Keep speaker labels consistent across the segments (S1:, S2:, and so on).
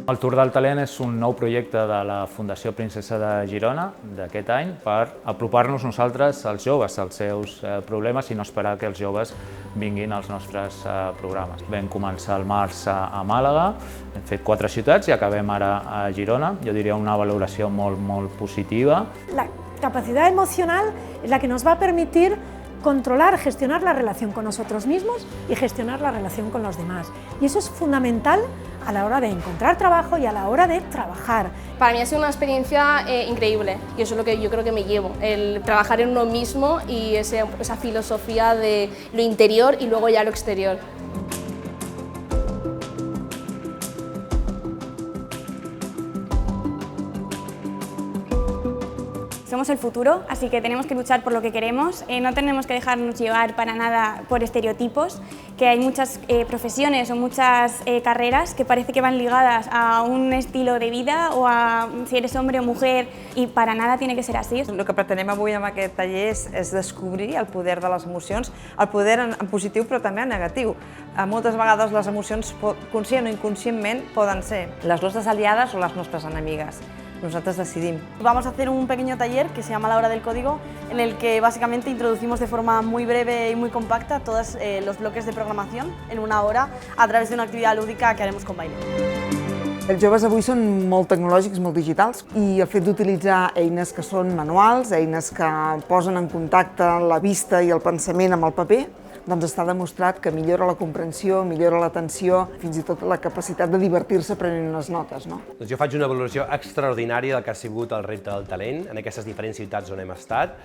S1: El Tour del Talent és un nou projecte de la Fundació Princesa de Girona d'aquest any per apropar-nos nosaltres als joves, als seus problemes i no esperar que els joves vinguin als nostres programes. Vam començar al març a Màlaga, hem fet 4 ciutats i acabem ara a Girona. Jo diria una valoració molt positiva.
S2: La capacidad emocional es la que nos va a permitir controlar, gestionar la relación con nosotros mismos y gestionar la relación con los demás. Y eso es fundamental a la hora de encontrar trabajo y a la hora de trabajar.
S3: Para mí ha sido una experiencia increíble y eso es lo que yo creo que me llevo, el trabajar en uno mismo y esa filosofía de lo interior y luego ya lo exterior.
S4: Somos el futuro, así que tenemos que luchar por lo que queremos, no tenemos que dejarnos llevar para nada por estereotipos, que hay muchas profesiones o muchas carreras que parece que van ligadas a un estilo de vida o a si eres hombre o mujer y para nada tiene que ser así.
S5: El que pretenem avui amb aquest taller és descobrir el poder de les emocions, el poder en positiu però també en negatiu. Moltes vegades les emocions, conscient o inconscientment, poden ser les nostres aliades o les nostres enemigues. Nosotros decidimos.
S6: Vamos a hacer un pequeño taller que se llama La Hora del Código, en el que básicamente introducimos de forma muy breve y muy compacta todos los bloques de programación en una hora a través de una actividad lúdica que haremos con baile.
S5: Els joves avui són molt tecnològics, molt digitals, i el fet d'utilitzar eines que són manuals, eines que posen en contacte la vista i el pensament amb el paper, doncs està demostrat que millora la comprensió, millora l'atenció, fins i tot la capacitat de divertir-se prenent unes notes.
S7: Jo faig una valoració extraordinària del que ha sigut el repte del talent en aquestes diferents ciutats on hem estat.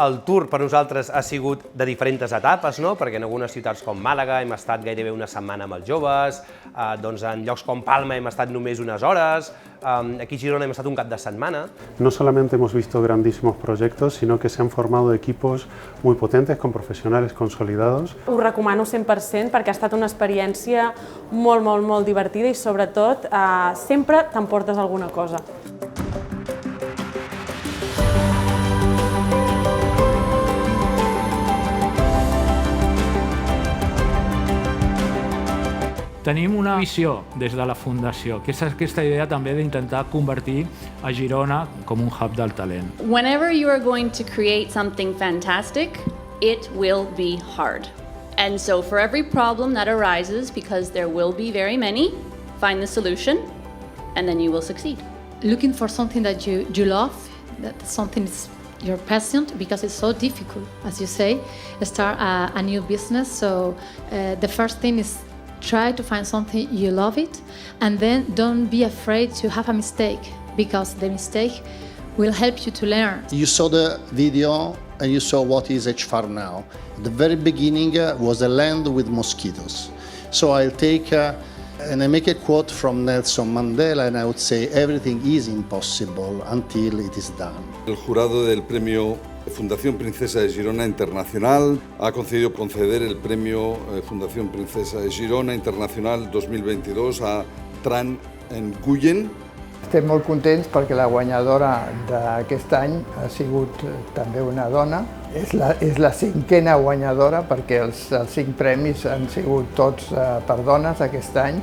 S7: El Tour per nosaltres ha sigut de diferents etapes, perquè en algunes ciutats com Màlaga hem estat gairebé una setmana amb els joves, en llocs com Palma hem estat només unes hores, aquí a Girona hem estat un cap de setmana.
S8: No solamente hemos visto grandísimos proyectos, sino que se han formado equipos muy potentes, con profesionales consolidados.
S9: Ho recomano 100% perquè ha estat una experiència molt divertida i sobretot sempre t'emportes alguna cosa.
S1: Tenim una visió des de la Fundació, que és aquesta idea també d'intentar convertir a Girona com un hub del talent.
S10: Whenever you are going to create something fantastic, it will be hard. And so for every problem that arises, because there will be very many, find the solution and then you will succeed.
S11: Looking for something that you love, that something is your passion, because it's so difficult, as you say, start a new business. So the first thing is try to find something you love it, and then don't be afraid to have a mistake, because the mistake will help you to learn.
S12: You saw the video and you saw what is HFAR now. At the very beginning was a land with mosquitoes. So I'll take and I make a quote from Nelson Mandela, and I would say everything is impossible until it is done.
S13: El jurado del premio Fundación Princesa de Girona Internacional ha concedido conceder el premio Fundación Princesa de Girona Internacional 2022 a Tran Nguyen.
S14: Estem molt contents perquè la guanyadora d'aquest any ha sigut també una dona. És la 5a guanyadora perquè els 5 premis han sigut tots per dones aquest any.